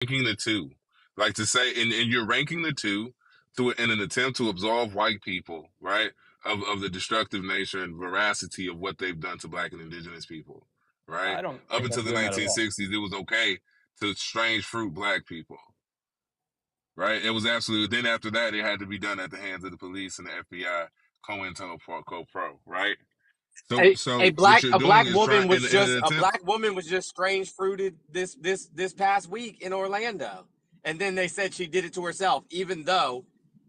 ranking the two, like to say, and you're ranking the two to in an attempt to absolve white people, right, of the destructive nature and veracity of what they've done to black and indigenous people, right? I don't Up think until I'm the doing that at all. 1960s, it was okay to strange fruit black people, right? It was absolutely. Then after that, it had to be done at the hands of the police and the FBI, COINTELPRO, right? So, A so what black you're a doing black is trying woman was in an just a attempt. black woman was just strange fruited this past week in Orlando, and then they said she did it to herself, even though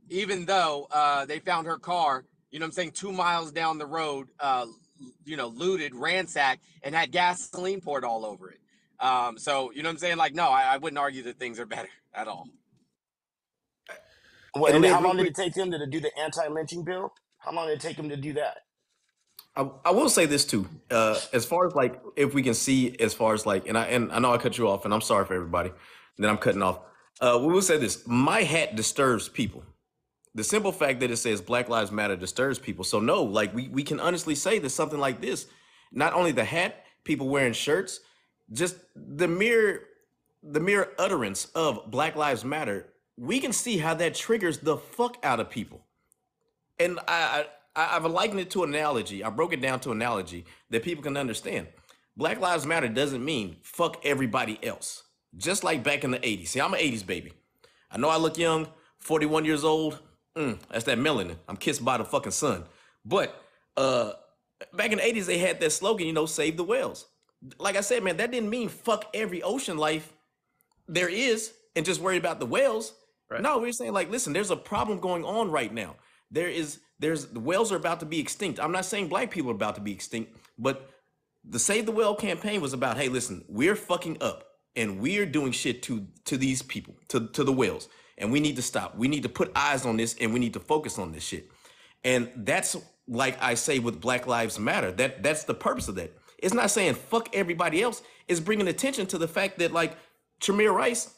they found her car. You know what I'm saying, 2 miles down the road, looted, ransacked, and had gasoline poured all over it. So you know what I'm saying, like, no, I wouldn't argue that things are better at all. Well, And and Liv, how real long did quick, it take them to do the anti-lynching bill? How long did it take them to do that? I will say this too. As far as like, if we can see, as far as like, and I know I cut you off, and I'm sorry for everybody that I'm cutting off. We will say this: my hat disturbs people. The simple fact that it says Black Lives Matter disturbs people. So no, like we can honestly say that something like this, not only the hat, people wearing shirts, just the mere utterance of Black Lives Matter, we can see how that triggers the fuck out of people. And I've likened it to an analogy. I broke it down to an analogy that people can understand. Black Lives Matter doesn't mean fuck everybody else. Just like back in the 80s. See, I'm an 80s baby. I know I look young, 41 years old. That's that melanin. I'm kissed by the fucking sun. But back in the 80s, they had that slogan, save the whales. Like I said, man, that didn't mean fuck every ocean life there is and just worry about the whales. Right. No, we're saying like, listen, there's a problem going on right now. There's the whales are about to be extinct. I'm not saying black people are about to be extinct, but the Save the Whale campaign was about, hey, listen, we're fucking up and we're doing shit to these people, to the whales, and we need to stop. We need to put eyes on this and we need to focus on this shit. And that's like I say with Black Lives Matter. That's the purpose of that. It's not saying fuck everybody else. It's bringing attention to the fact that like Tremere Rice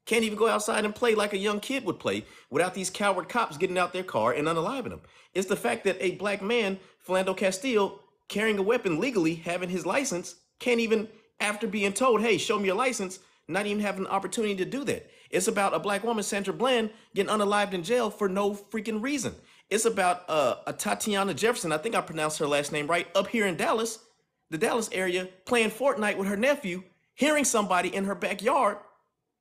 can't even go outside and play like a young kid would play without these coward cops getting out their car and unaliving him. It's the fact that a black man, Philando Castile, carrying a weapon legally, having his license, can't even, after being told, hey, show me your license, not even having an opportunity to do that. It's about a black woman, Sandra Bland, getting unalived in jail for no freaking reason. It's about a Tatiana Jefferson, I think I pronounced her last name right, up here in Dallas, the Dallas area, playing Fortnite with her nephew, hearing somebody in her backyard,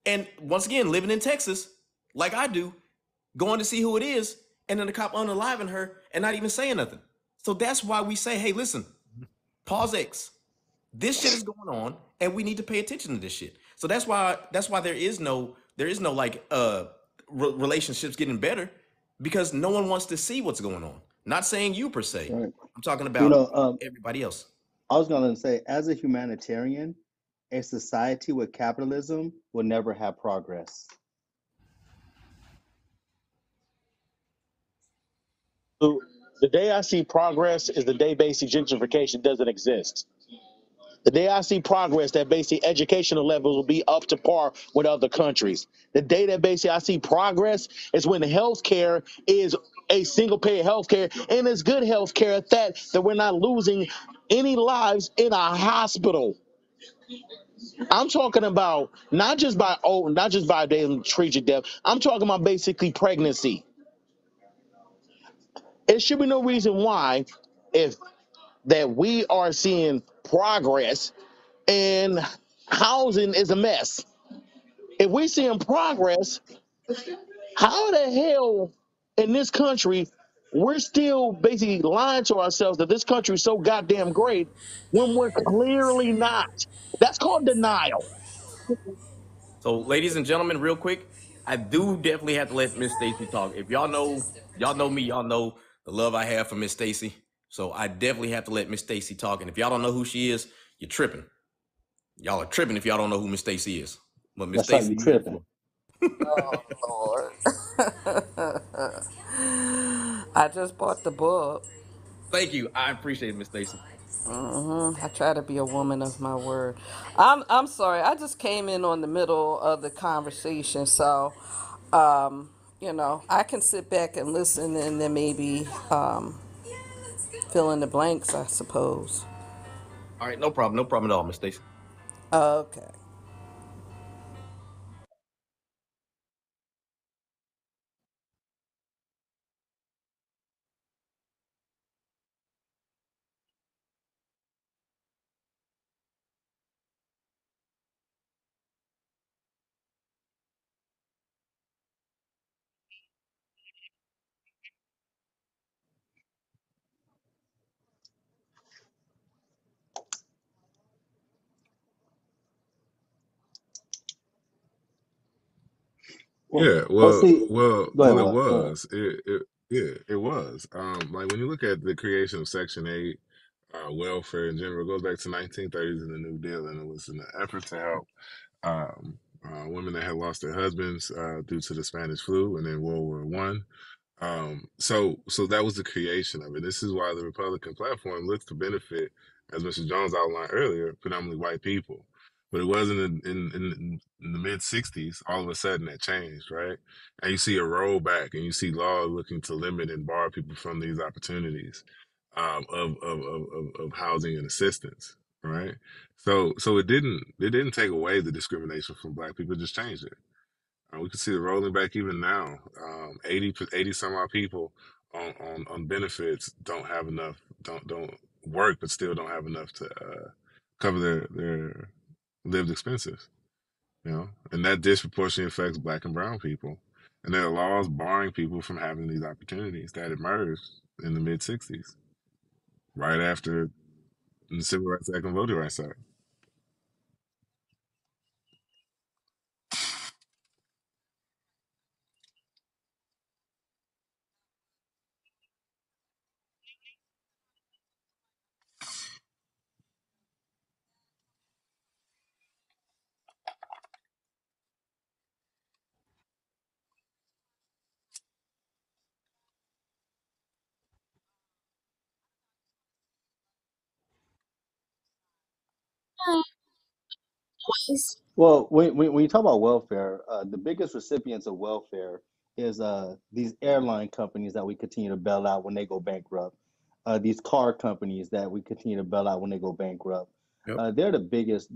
and once again, living in Texas, like I do, going to see who it is, and then the cop unaliving her and not even saying nothing. So that's why we say, hey, listen, pause X. This shit is going on, and we need to pay attention to this shit. So that's why there is no like relationships getting better, because no one wants to see what's going on. Not saying you per se. Right. I'm talking You about know, everybody else. I was gonna say, as a humanitarian, a society with capitalism will never have progress. So the day I see progress is the day basic gentrification doesn't exist. The day I see progress, that basic educational levels will be up to par with other countries. The day that basically I see progress is when healthcare is a single payer healthcare, and it's good healthcare at that we're not losing any lives in a hospital. I'm talking about not just by daily tragic death. I'm talking about basically pregnancy. It should be no reason why, if that we are seeing progress and housing is a mess. If we're seeing progress, how the hell in this country we're still basically lying to ourselves that this country is so goddamn great when we're clearly not? That's called denial. So, ladies and gentlemen, real quick, I do definitely have to let Miss Stacy talk. If y'all know me, y'all know the love I have for Miss Stacy. So I definitely have to let Miss Stacy talk. And if y'all don't know who she is, you're tripping. Y'all are tripping if y'all don't know who Miss Stacy is. But Miss That's how Stacy, you you have the tripping. floor. Oh Lord. I just bought the book. Thank you. I appreciate it, Miss Stacy. I try to be a woman of my word. I'm sorry. I just came in on the middle of the conversation, so I can sit back and listen, and then maybe fill in the blanks, I suppose. All right, no problem. No problem at all, Miss Stacy. Okay. Well, Yeah, well, see, go ahead. it What? Go ahead. was. Yeah, it was. Like when you look at the creation of Section 8, welfare in general, it goes back to 1930s and the New Deal, and it was an effort to help women that had lost their husbands due to the Spanish flu and then World War I. So that was the creation of it. This is why the Republican platform looks to benefit, as Mr. Jones outlined earlier, predominantly white people. But it wasn't in the mid '60s. All of a sudden, that changed, right? And you see a rollback, and you see law looking to limit and bar people from these opportunities of housing and assistance, right? So it didn't take away the discrimination from black people; it just changed it. We can see it rolling back even now. 80 some odd people on benefits don't have enough, don't work, but still don't have enough to cover their lived expenses. And that disproportionately affects black and brown people. And there are laws barring people from having these opportunities that emerged in the mid '60s, right after the Civil Rights Act and Voting Rights Act. Well, when you talk about welfare, the biggest recipients of welfare is these airline companies that we continue to bail out when they go bankrupt. These car companies that we continue to bail out when they go bankrupt. Yep. They're the biggest.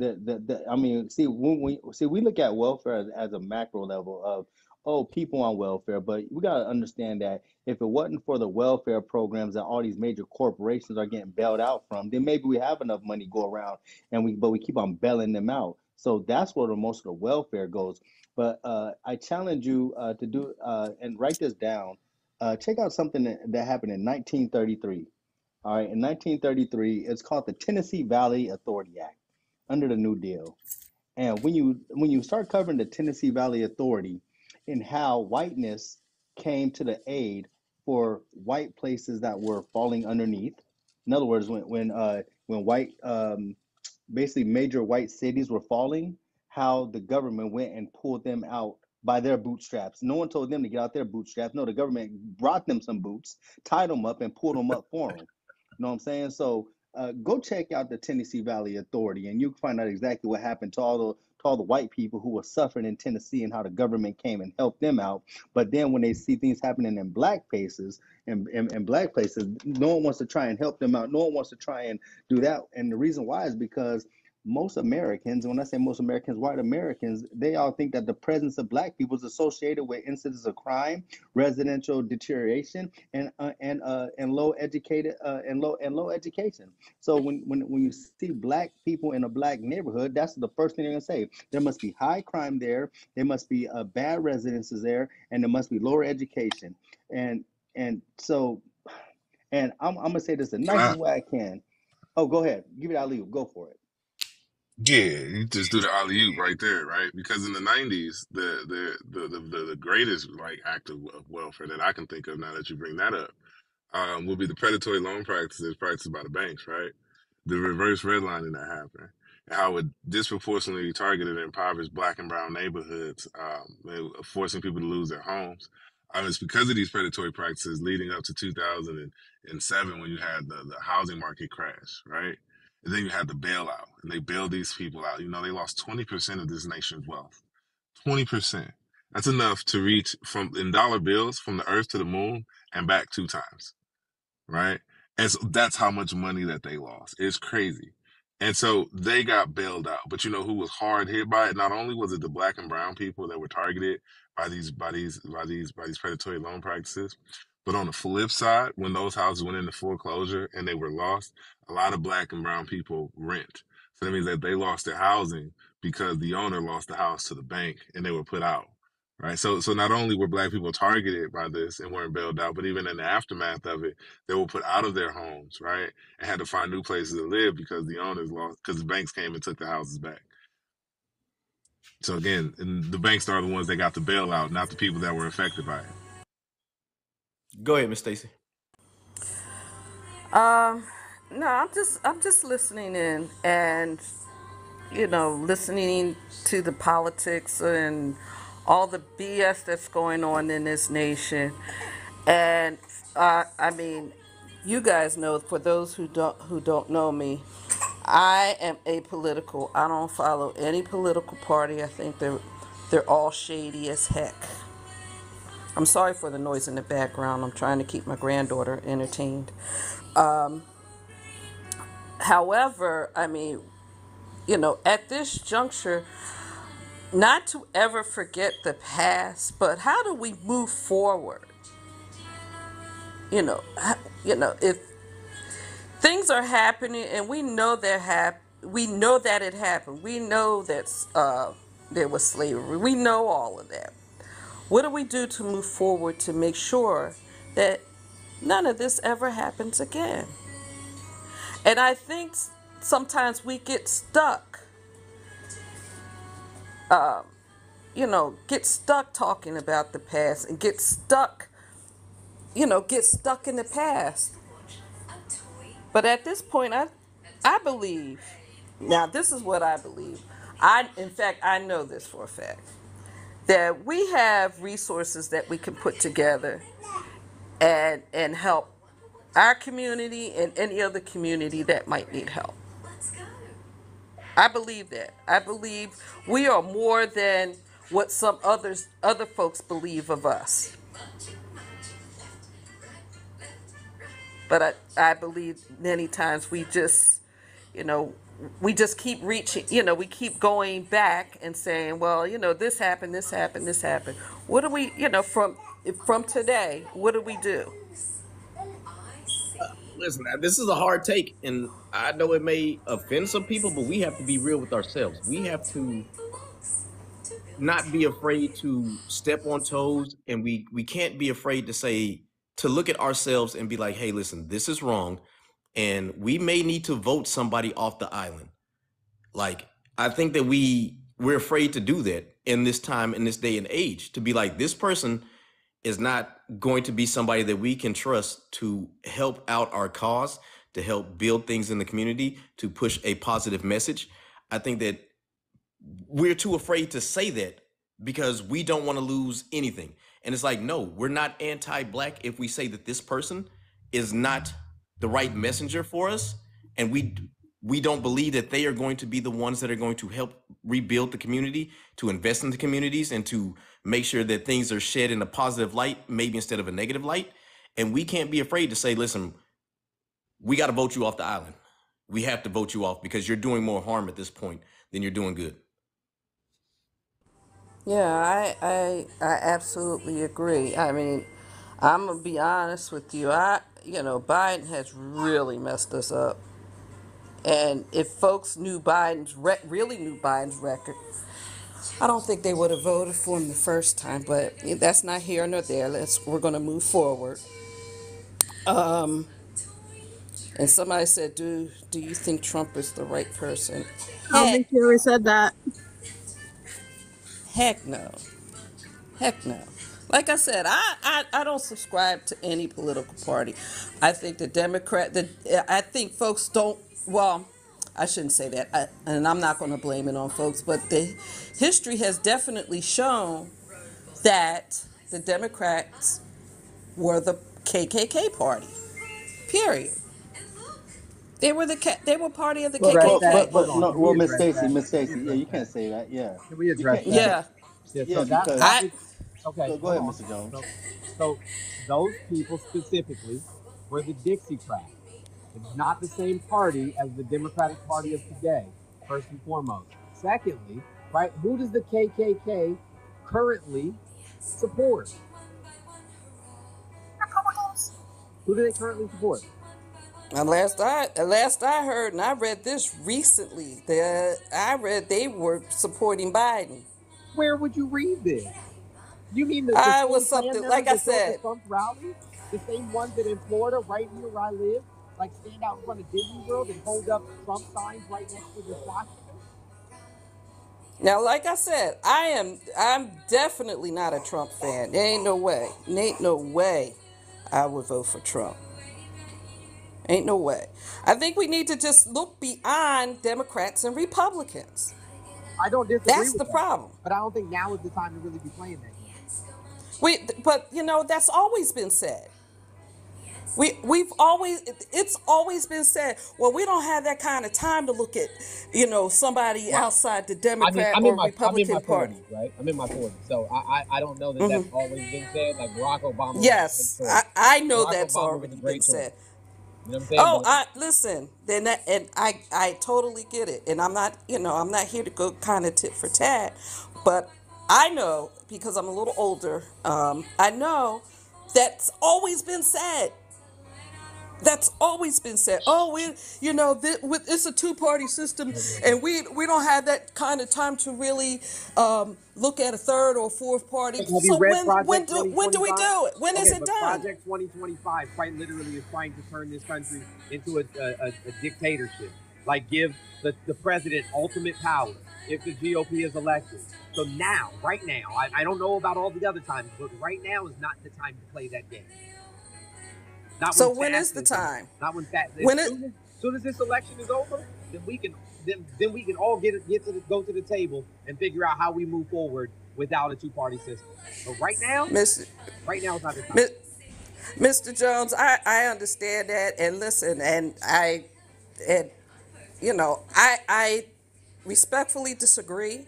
I mean, see, when we look at welfare as a macro level of people on welfare, but we got to understand that if it wasn't for the welfare programs that all these major corporations are getting bailed out from, then maybe we have enough money to go around but we keep on bailing them out. So that's where the most of the welfare goes. But I challenge you to do and write this down. Check out something that happened in 1933. All right, in 1933, it's called the Tennessee Valley Authority Act under the New Deal. And when you start covering the Tennessee Valley Authority and how whiteness came to the aid for white places that were falling underneath. In other words, when white basically major white cities were falling, how the government went and pulled them out by their bootstraps. No one told them to get out their bootstraps. No, the government brought them some boots, tied them up, and pulled them up for them. You know what I'm saying? So go check out the Tennessee Valley Authority, and you can find out exactly what happened to all the white people who were suffering in Tennessee and how the government came and helped them out. But then when they see things happening in black places, in black places, no one wants to try and help them out. No one wants to try and do that. And the reason why is because most Americans, when I say most Americans, white Americans, they all think that the presence of black people is associated with incidents of crime, residential deterioration, and low education. So when you see black people in a black neighborhood, that's the first thing they're gonna say. There must be high crime there. There must be bad residences there, and there must be lower education. And and so and I'm gonna say this the Can I? nicest way I can. Oh, go ahead. Give it alley. Go for it. Yeah, you just do the alley oop right there, right? Because in the '90s, the greatest like act of welfare that I can think of now that you bring that up would be the predatory loan practices practiced by the banks, right? The reverse redlining that happened, and how it disproportionately targeted and impoverished black and brown neighborhoods, forcing people to lose their homes. It's because of these predatory practices leading up to 2007 when you had the housing market crash, right? And then you had the bailout, and they bailed these people out. They lost 20% of this nation's wealth. 20%. That's enough to reach from in dollar bills from the earth to the moon and back 2 times, right? And so that's how much money that they lost. It's crazy. And so they got bailed out. But you know who was hard hit by it? Not only was it the black and brown people that were targeted by these predatory loan practices, but on the flip side, when those houses went into foreclosure and they were lost, a lot of black and brown people rent. So that means that they lost their housing because the owner lost the house to the bank and they were put out. Right. So not only were black people targeted by this and weren't bailed out, but even in the aftermath of it, they were put out of their homes, right? And had to find new places to live because the owners lost, because the banks came and took the houses back. So again, and the banks are the ones that got the bailout, not the people that were affected by it. Go ahead, Miss Stacy. Um, no, I'm just listening in, and listening to the politics and all the BS that's going on in this nation. And I mean, you guys know, for those who don't know me, I am apolitical. I don't follow any political party. I think they're all shady as heck. I'm sorry for the noise in the background. I'm trying to keep my granddaughter entertained. However, I mean, at this juncture, not to ever forget the past, but how do we move forward? If things are happening and we know we know that it happened. We know that there was slavery. We know all of that. What do we do to move forward to make sure that none of this ever happens again? And I think sometimes we get stuck, get stuck talking about the past and get stuck in the past. But at this point, I believe, now this is what I believe. In fact, I know this for a fact, that we have resources that we can put together and help our community and any other community that might need help. I believe that. I believe we are more than what some other folks believe of us. But I believe many times you know, we just keep reaching, we keep going back and saying, well, this happened, this happened, this happened. What do we, from today, what do we do? Listen, this is a hard take, and I know it may offend some people, but we have to be real with ourselves. We have to not be afraid to step on toes, and we can't be afraid to look at ourselves and be like, hey, listen, this is wrong, and we may need to vote somebody off the island. Like, I think that we're afraid to do that in this time, in this day and age, to be like, this person is not going to be somebody that we can trust to help out our cause, to help build things in the community, to push a positive message. I think that we're too afraid to say that because we don't want to lose anything. And it's like, no, we're not anti-black if we say that this person is not the right messenger for us, and we don't believe that they are going to be the ones that are going to help rebuild the community, to invest in the communities, and to make sure that things are shed in a positive light, maybe instead of a negative light. And we can't be afraid to say, listen, we got to vote you off the island. We have to vote you off because you're doing more harm at this point than you're doing good. Yeah, I absolutely agree. I mean, I'm gonna be honest with you. Biden has really messed us up. And if folks really knew Biden's record, I don't think they would have voted for him the first time. But that's not here nor there. We're gonna move forward. And somebody said, "Do you think Trump is the right person?" I don't Heck, think you ever said that. heck no. Heck no. Like I said, I don't subscribe to any political party. I think I think folks don't, well, I shouldn't say that, and I'm not going to blame it on folks, but the history has definitely shown that the Democrats were the KKK party. Period. They were party of the Well, Right. well, That. KKK. but Hold but on. no. Can we Well, Miss address Stacy, that? Miss Can Stacy, we yeah, you address can't say that. Yeah, Can we you address can't. that? Yeah. Yeah. Yeah, So that because that I is okay. go Hold ahead, on. Mr. Jones. So those people specifically were the Dixiecrats. It is not the same party as the Democratic Party of today. First and foremost. Secondly, right? Who does the KKK currently support? Who do they currently support? last I heard, and I read this recently, that I read they were supporting Biden. Where would you read this? You mean the I same was Klan something like members I that show up said. at Trump's rallies? The same ones that in Florida, right here where I live, like stand out in front of Disney World and hold up Trump signs right next to the swastika? Now, like I said, I'm definitely not a Trump fan. There ain't no way. There ain't no way I would vote for Trump. Ain't no way. I think we need to just look beyond Democrats and Republicans. I don't disagree That's with the that, problem. but I don't think now is the time to really be playing that game. But that's always been said. We've always, it's always been said, well, we don't have that kind of time to look at, somebody Well, outside the I mean, Democrat I'm in or my Republican Party. 40s, right? I'm in my 40s, so I don't know that that's always been said. Like Barack Obama was a great Yes, choice. I know Barack that's Obama was already a been great choice. said. You know what I'm saying? Oh, But I listen. Then that, and I totally get it. And I'm not here to go kind of tit for tat, but I know because I'm a little older. I know that's always been said. That's always been said. Oh, it's a two-party system, and we don't have that kind of time to really look at a third or fourth party. have you So read when Project do we 2025? do it? When is Okay, it but done? Project 2025 quite literally is trying to turn this country into a dictatorship. Like give the president ultimate power if the GOP is elected. So now, right now, I don't know about all the other times, but right now is not the time to play that game. Not So when when is the fascism, time? not when fat. When it? As soon as this election is over, then we can all go to the table and figure out how we move forward without a two-party system. But right now Mr. is not the time. Mr. Jones, I understand that, and listen, and I respectfully disagree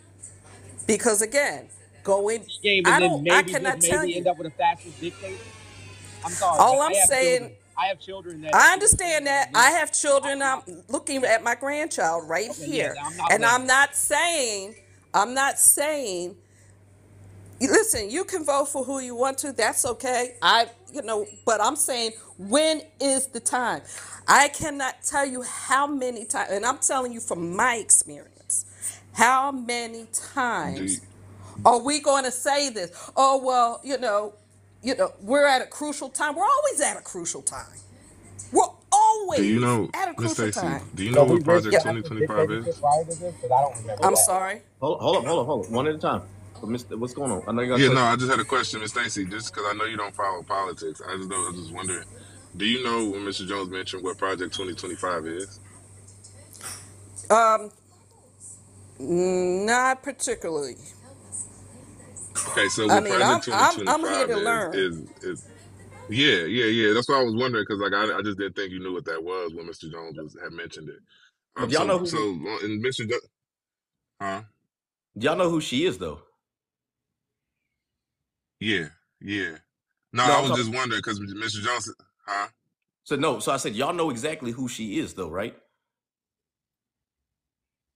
because again, Game and then I maybe cannot just tell maybe you. end up with a fascist dictator. I'm sorry, but All I'm saying, I have children that I understand that. I have children. I'm looking at my grandchild right okay, here, I'm not and blaming. I'm not saying. Listen, you can vote for who you want to. That's okay. But I'm saying, when is the time? I cannot tell you how many times, and I'm telling you from my experience, how many Do times are we going to say this? Oh well, we're at a crucial time. We're always at a crucial time. We're do you always know, at a Miss crucial Stacy? time. Do you So know we what risk Project Yep. fascist 2025 dictatorship is? prior to this? Because I don't remember I'm that. sorry. Hold up. One at a time. But Mr. What's going on? I know you got a Yeah, no, question. I just had a question, Miss Stacy, just because I know you don't follow politics. I was just wondering, do you know when Mr. Jones mentioned what Project 2025 is? Um, Not particularly. Okay, so I what mean, Project I'm here 2025 to learn. is yeah. That's what I was wondering because like I just didn't think you knew what that was when Mr. Jones had mentioned it. But So and huh? y'all know who she is though. Yeah, yeah. No, No, I I'm was talking. just wondering because Mr. Jones, huh? So no, so I said y'all know exactly who she is though, right?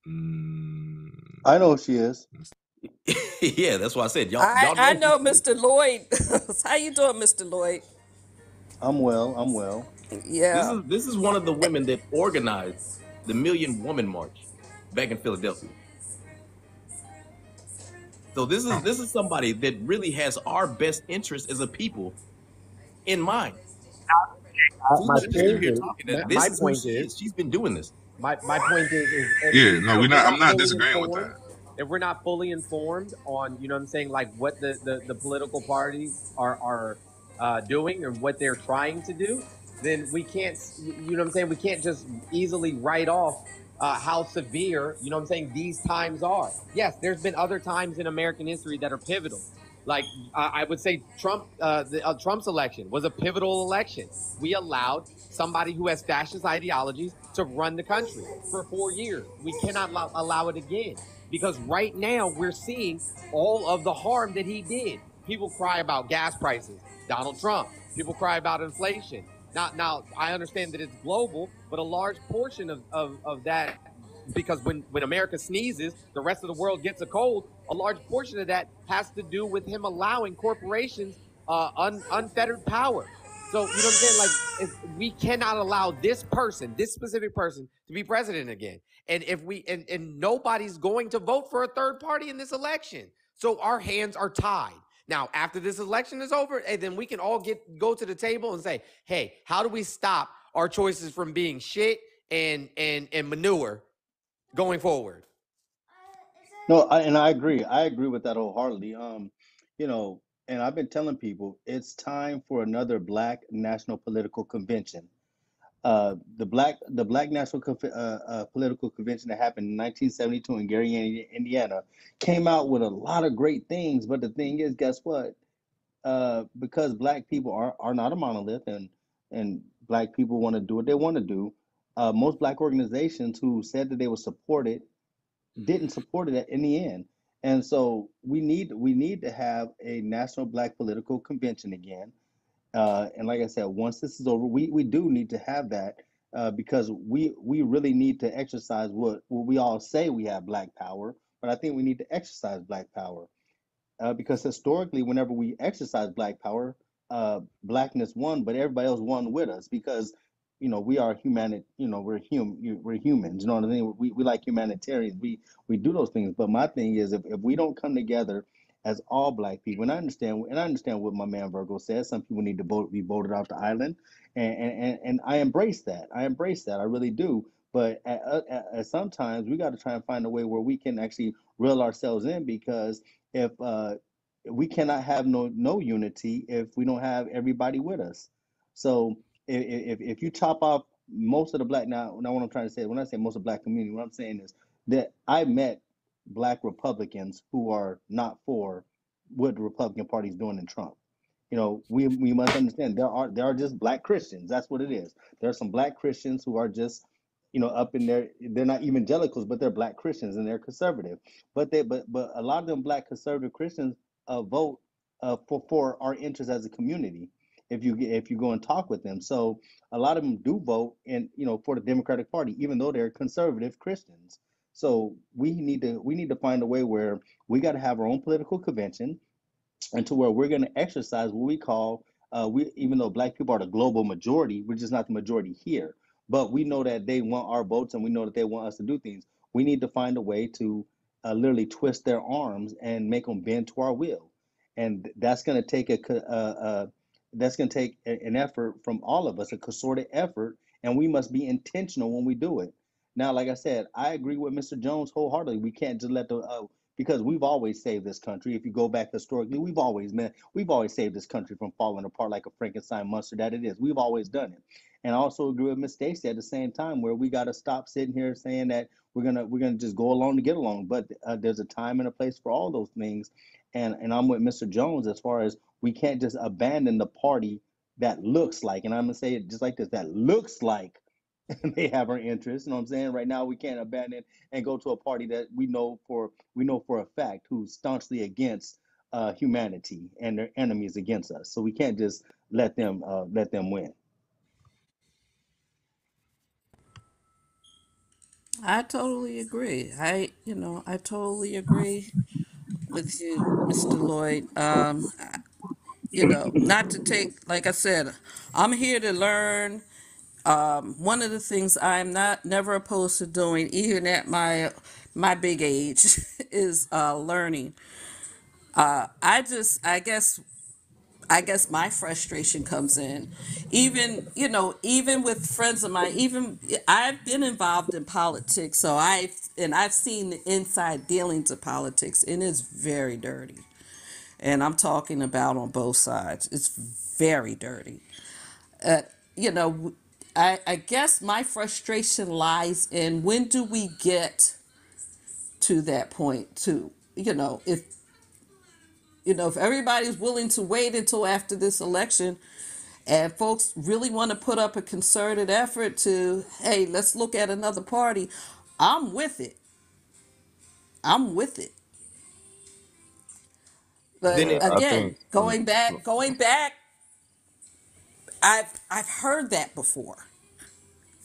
Mm, I know who she is. Yeah, that's why I said I y'all I know who know she is. Mr. Lloyd. How you doing, Mr. Lloyd? I'm well. I'm well. This Yeah. is this is one of the women that organized the Million Woman March back in Philadelphia. So oh, this is somebody that really has our best interest as a people in mind. She's My not just sitting point here is, talking. That my this is who point she is, is. She's been doing this. my point is yeah. No, if we're I'm not not fully disagreeing with that. informed, if we're not fully informed on, you know what I'm saying, like what the political parties are doing and what they're trying to do, then we can't, you know what I'm saying, we can't just easily write off how severe, you know what I'm saying, these times are. Yes, there's been other times in American history that are pivotal. Like I would say Trump's election was a pivotal election. We allowed somebody who has fascist ideologies to run the country for 4 years. We cannot allow it again because right now we're seeing all of the harm that he did. People cry about gas prices, Donald Trump. People cry about inflation. Now I understand that it's global, but a large portion of that, because when America sneezes, the rest of the world gets a cold. A large portion of that has to do with him allowing corporations unfettered power. So you know what I'm saying? Like, we cannot allow this specific person, to be president again. And if we and nobody's going to vote for a third party in this election, so our hands are tied. Now, after this election is over, and then we can all go to the table and say, hey, how do we stop our choices from being shit and manure going forward? No, and I agree. I agree with that wholeheartedly. You know, and I've been telling people it's time for another Black National Political Convention. The Black National Political Convention that happened in 1972 in Gary, Indiana, came out with a lot of great things. But the thing is, guess what? Because Black people are not a monolith, and Black people want to do what they want to do. Most Black organizations who said that they would support it didn't support it in the end. And so we need to have a national Black political convention again. And like I said, once this is over, we do need to have that, because we really need to exercise what we all say we have Black power, but I think we need to exercise Black power, because historically, whenever we exercise Black power, Blackness won, but everybody else won with us because we are human. We're humans. You know what I mean? We like humanitarians. We do those things. But my thing is, if we don't come together as all Black people, and I understand what my man Virgo says. Some people need to be voted off the island, and I embrace that. I embrace that. I really do. But at sometimes we got to try and find a way where we can actually reel ourselves in, because if we cannot have no unity if we don't have everybody with us. So if you chop off most of the Black, now what I'm trying to say, when I say most of the Black community, what I'm saying is that I met Black Republicans who are not for what the Republican Party is doing in Trump. We must understand there are just Black Christians. That's what it is. There are some Black Christians who are just up in there. They're not evangelicals, but they're Black Christians and they're conservative. But a lot of them Black conservative Christians vote for our interests as a community. If you go and talk with them, so a lot of them do vote for the Democratic Party, even though they're conservative Christians. So we need to find a way where we got to have our own political convention, and to where we're going to exercise what we call we even though Black people are the global majority, we're just not the majority here, but we know that they want our votes and we know that they want us to do things. We need to find a way to literally twist their arms and make them bend to our will, and that's going to take an effort from all of us, a concerted effort, and we must be intentional when we do it. Now, like I said, I agree with Mr. Jones wholeheartedly. We can't just let the because we've always saved this country. If you go back historically, we've always saved this country from falling apart like a Frankenstein monster that it is. We've always done it. And I also agree with Miss Stacy at the same time, where we got to stop sitting here saying that we're gonna just go along to get along. But there's a time and a place for all those things. And I'm with Mr. Jones as far as we can't just abandon the party that looks like, and I'm gonna say it just like this, that looks like they have our interests. You know what I'm saying? Right now, we can't abandon and go to a party that we know for a fact who's staunchly against humanity and their enemies against us. So we can't just let them win. I totally agree. I totally agree with you, Mr. Lloyd. Not to take, like I said, I'm here to learn. One of the things I'm not never opposed to doing, even at my big age, is learning. I guess my frustration comes in, even with friends of mine. Even I've been involved in politics, so I've seen the inside dealings of politics, and it's very dirty. And I'm talking about on both sides. It's very dirty. Uh, you know, I guess my frustration lies in when do we get to that point too? If everybody's willing to wait until after this election and folks really want to put up a concerted effort to, hey, let's look at another party, I'm with it. I'm with it. Then But it I again, think going back, I've heard that before.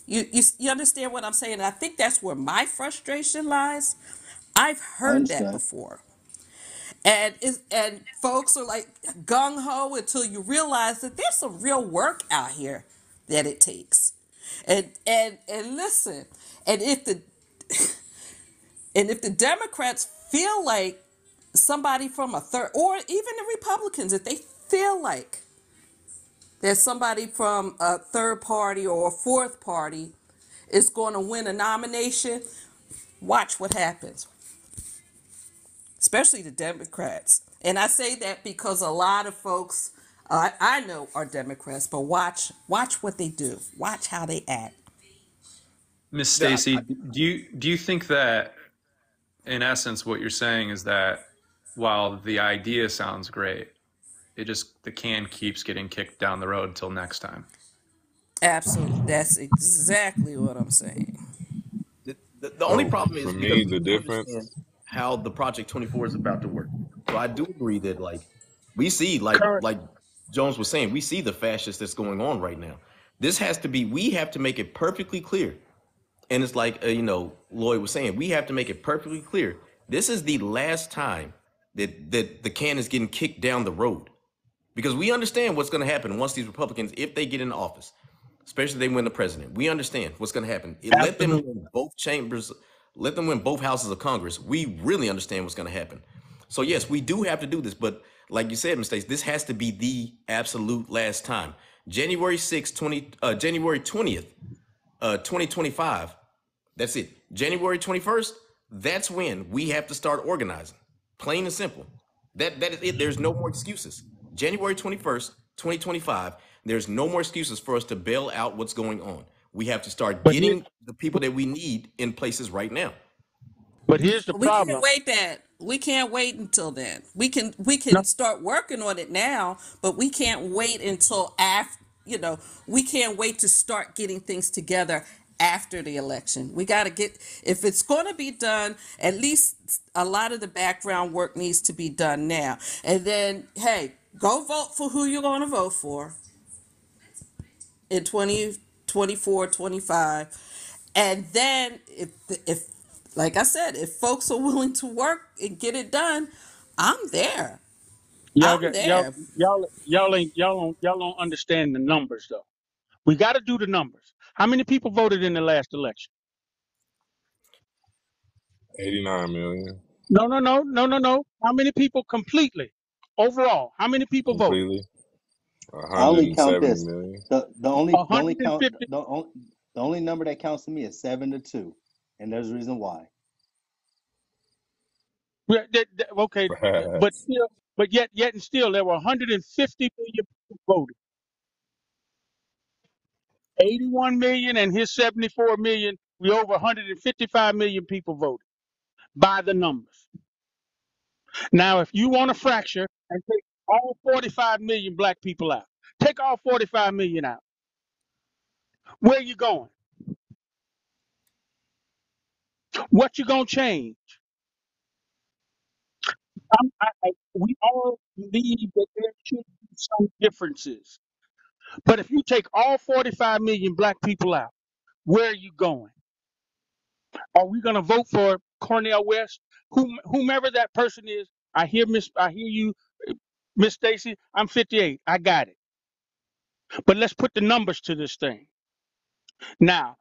You understand what I'm saying? I think that's where my frustration lies. I've I heard that understand. before. And folks are like gung ho until you realize that there's some real work out here that it takes. And listen, and if the and if the Democrats feel like somebody from a third, or even the Republicans, if they feel like there's somebody from a third party or a fourth party is going to win a nomination, watch what happens. especially the Democrats. And I say that because a lot of folks I know are Democrats, but watch what they do. Watch how they act. Miss Yeah, Stacy, do you think that in essence what you're saying is that while the idea sounds great, the can keeps getting kicked down the road until next time? Absolutely. That's exactly what I'm saying. the only So problem for is because me, we the do understand difference. how the Project 24 is about to work. So I do agree that like we see Current. like Jones was saying, we see the fascist that's going on right now. This has to be, we have to make it perfectly clear. And it's like Lloyd was saying, we have to make it perfectly clear. This is the last time that the can is getting kicked down the road, because we understand what's going to happen once these Republicans, if they get in office, especially if they win the president. We understand what's going to happen. Let them Absolutely. win both chambers, let them win both houses of Congress. We really understand what's going to happen. So yes, we do have to do this, but like you said, mistakes. This has to be the absolute last time. January 6th, January 20th, 2025. That's it. January 21st. That's when we have to start organizing. Plain and simple. That is it. There's no more excuses. January 21st, 2025. There's no more excuses for us to bail out what's going on. We have to start But here, getting the people that we need in places right now. but here's the We can't problem. wait that. We can't wait until then. We No, can start working on it now, but we can't wait until after, we can't wait to start getting things together after the election. We got to get, if it's going to be done, at least a lot of the background work needs to be done now. And then, hey, go vote for who you're going to vote for in 2024, 25. And then if like I said, if folks are willing to work and get it done, I'm there. y'all I'm got y'all there. y'all don't understand the numbers though. We got to do the numbers. How many people voted in the last election? 89 million No. How many people completely? Overall, how many people voted? completely. I only count 170 this. million. The only count 150. the only number that counts to me is 7-2, and there's a reason why. Yeah, okay, but Facts. still, but yet and still, there were 150 million people voted. 81 million and his 74 million. We over 155 million people voted by the numbers. Now, if you want to fracture and take all 45 million black people out, take all 45 million out. Where you going? What you gonna change? We all believe that there should be some differences. But if you take all 45 million black people out, where are you going? Are we going to vote for Cornel West, whomever that person is? I hear you, Miss Stacy. I'm 58. I got it. But let's put the numbers to this thing. Now,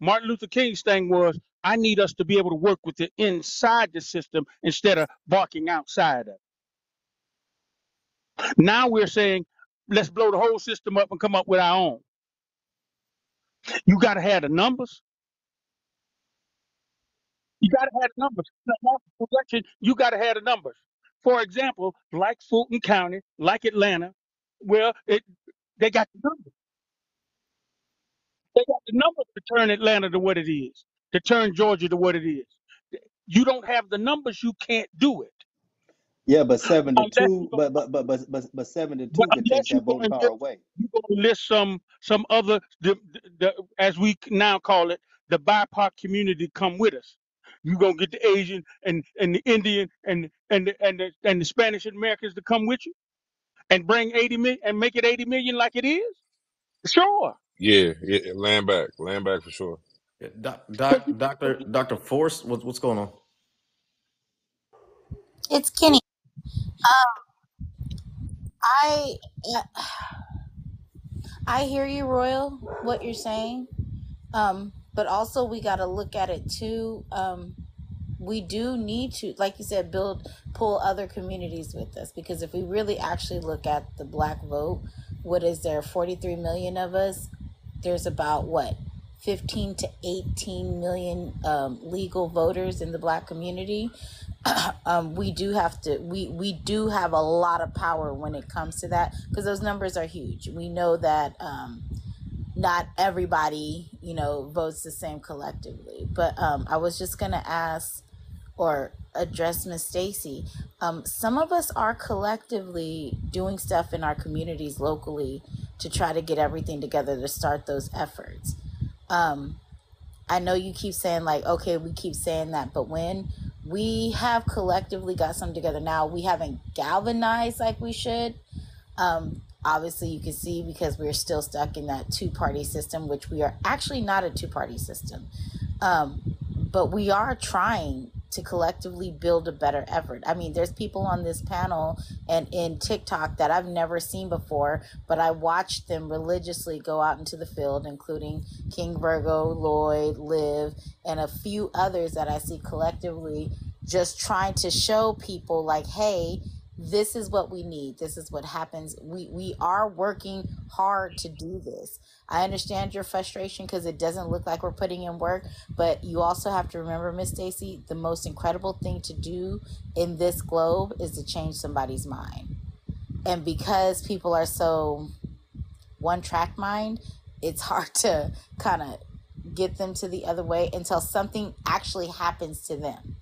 Martin Luther King's thing was, I need us to be able to work with it inside the system instead of barking outside of it. Now we're saying, let's blow the whole system up and come up with our own. You got to have the numbers. You got to have the numbers. Election, you got to have the numbers. For example, like Fulton County, like Atlanta, well, they got the numbers. They got the numbers to turn Atlanta to what it is, to turn Georgia to what it is. You don't have the numbers, you can't do it. Yeah, but seven to Unless two, you go, but seven to but two could take unless you that go voting and power list, away. you go and list some other, as we now call it, the BIPOC community come with us. You gonna get the Asian and the Indian and the Spanish Americans to come with you and bring 80 million and make it 80 million like it is? Sure. Yeah, land back for sure. Yeah, But you, Dr. Force, what's going on? It's Kenny. I uh, I hear you, Royal, what you're saying. But also we got to look at it too. We do need to, like you said, pull other communities with us, because if we really actually look at the black vote, what is there? 43 million of us. There's about what, 15 to 18 million legal voters in the black community. we do have to we do have a lot of power when it comes to that, because those numbers are huge. We know that not everybody, votes the same collectively. But I was just gonna ask or address Miss Stacy. Some of us are collectively doing stuff in our communities locally to try to get everything together to start those efforts. I know you keep saying like, okay, we keep saying that, but when we have collectively got something together now, we haven't galvanized like we should. Obviously, you can see because we're still stuck in that two-party system, which we are actually not a two-party system. But we are trying to collectively build a better effort. I mean, there's people on this panel and in TikTok that I've never seen before, but I watched them religiously go out into the field, including King Virgo, Lloyd, Liv, and a few others that I see collectively just trying to show people like, hey, this is what we need. This is what happens. We are working hard to do this. I understand your frustration because it doesn't look like we're putting in work, but you also have to remember, Miss Stacy, the most incredible thing to do in this globe is to change somebody's mind. And because people are so one track mind, it's hard to kind of get them to the other way until something actually happens to them.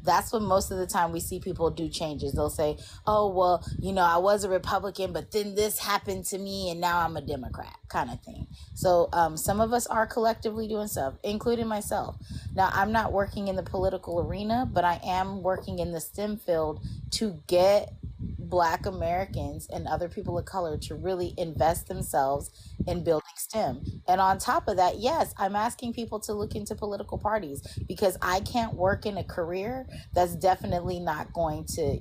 That's when most of the time we see people do changes. They'll say, oh, well, I was a Republican, but then this happened to me and now I'm a Democrat kind of thing. So some of us are collectively doing stuff, including myself. Now, I'm not working in the political arena, but I am working in the STEM field to get Black Americans and other people of color to really invest themselves in building STEM. And on top of that, yes, I'm asking people to look into political parties, because I can't work in a career that's definitely not going to,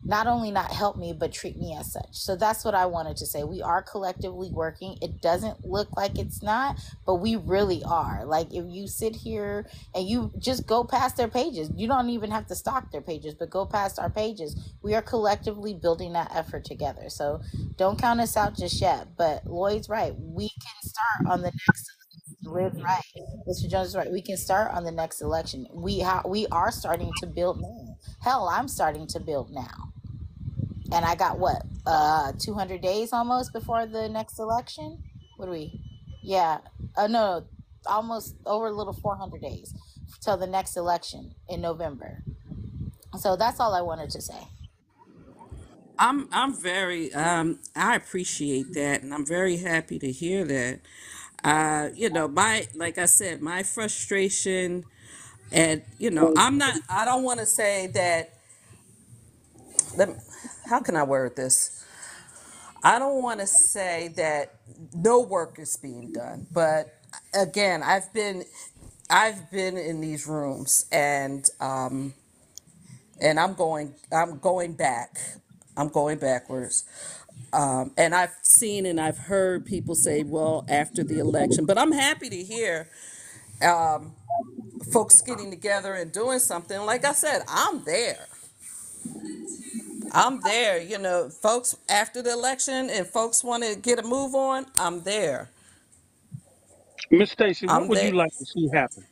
not only not help me, but treat me as such. So that's what I wanted to say. We are collectively working. It doesn't look like it's not, but we really are. Like, if you sit here and you just go past their pages, you don't even have to stalk their pages, but go past our pages. We are collectively building that effort together. So don't count us out just yet. But Lloyd's right. We can start on the next. Live right. Mr. Jones is right. We can start on the next election. We are starting to build now. Hell, I'm starting to build now. And I got 200 days almost before the next election. What do we? Yeah. No, almost over a little 400 days till the next election in November. So that's all I wanted to say. I'm very I appreciate that, and I'm very happy to hear that. My like I said, my frustration, and I don't want to say that. How can I word this? I don't want to say that no work is being done, but again, I've been in these rooms, and I'm going back. I'm going backwards. And I've seen and I've heard people say, well, after the election, but I'm happy to hear folks getting together and doing something. Like I said, I'm there. I'm there. Folks, after the election and folks want to get a move on, I'm there. Miss Stacy, what I'm would you there. like to see happen?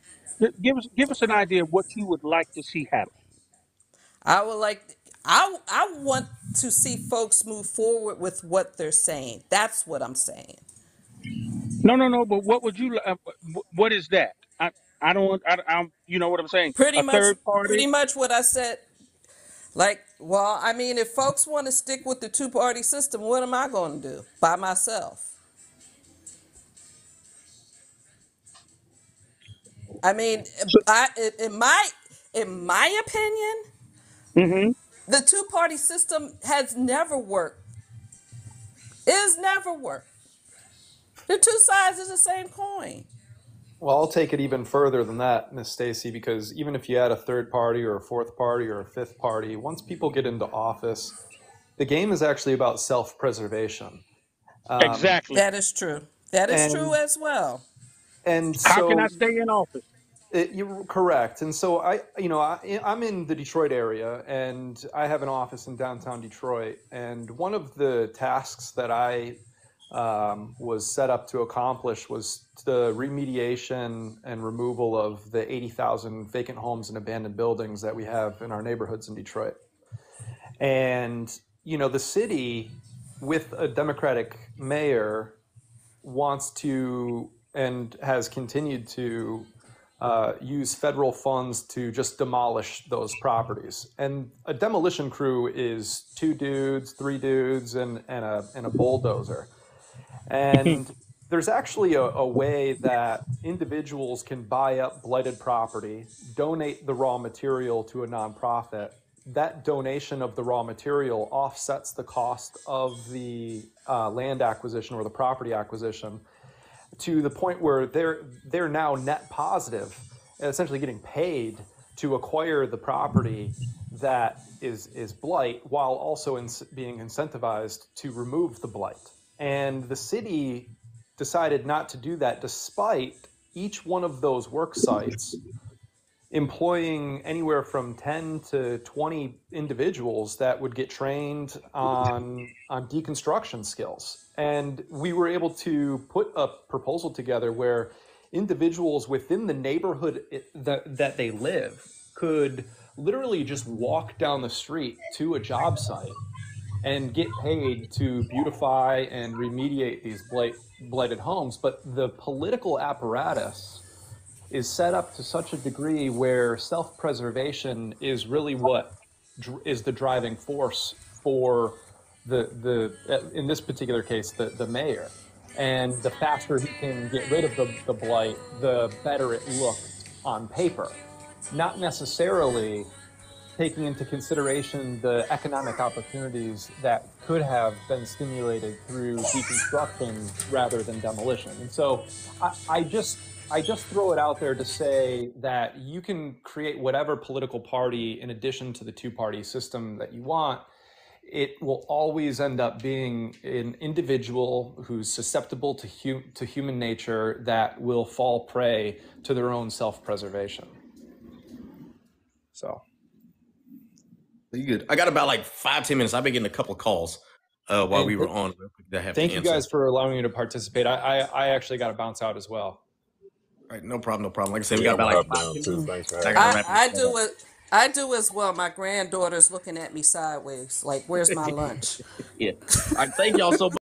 Give us an idea of what you would like to see happen. I would like, I want to see folks move forward with what they're saying. That's what I'm saying. No. But what would you? What is that? I don't. You know what I'm saying? Pretty A much, third party. pretty much what I said. Like, well, I mean, if folks want to stick with the two-party system, what am I going to do by myself? I mean, So, in my opinion, hmm the two-party system has never worked. It has never worked. The two sides of the same coin. Well, I'll take it even further than that, Miss Stacy, because even if you add a third party or a fourth party or a fifth party, once people get into office, the game is actually about self-preservation. exactly. That is true. That is true And as well. and How can I so stay in office? You're correct. And so I'm in the Detroit area, and I have an office in downtown Detroit. And one of the tasks that I was set up to accomplish was the remediation and removal of the 80,000 vacant homes and abandoned buildings that we have in our neighborhoods in Detroit. And, you know, the city, with a Democratic mayor, wants to and has continued to use federal funds to just demolish those properties. And a demolition crew is 2 dudes, 3 dudes, and a bulldozer. And there's actually a way that individuals can buy up blighted property, donate the raw material to a nonprofit. That donation of the raw material offsets the cost of the land acquisition or the property acquisition, to the point where they're now net positive, essentially getting paid to acquire the property that is blight, while also being incentivized to remove the blight. And the city decided not to do that, despite each one of those work sites employing anywhere from 10 to 20 individuals that would get trained on deconstruction skills. And we were able to put a proposal together where individuals within the neighborhood that they live could literally just walk down the street to a job site and get paid to beautify and remediate these blighted homes. But the political apparatus is set up to such a degree where self-preservation is really what is the driving force for the in this particular case, the mayor. And the faster he can get rid of the blight, the better it looks on paper. Not necessarily taking into consideration the economic opportunities that could have been stimulated through deconstruction rather than demolition. And so I just throw it out there to say that you can create whatever political party in addition to the 2-party system that you want. It will always end up being an individual who's susceptible to human nature that will fall prey to their own self-preservation. So. You good? I got about like 5-10 minutes. I've been getting a couple of calls while we were on. Thank you guys for allowing me to participate. I actually got to bounce out as well. All right, no problem. Like I said, we got about like 5 minutes. Thanks for having me. I do as well. My granddaughter's looking at me sideways, like, where's my lunch? Yeah. All right, thank y'all so much.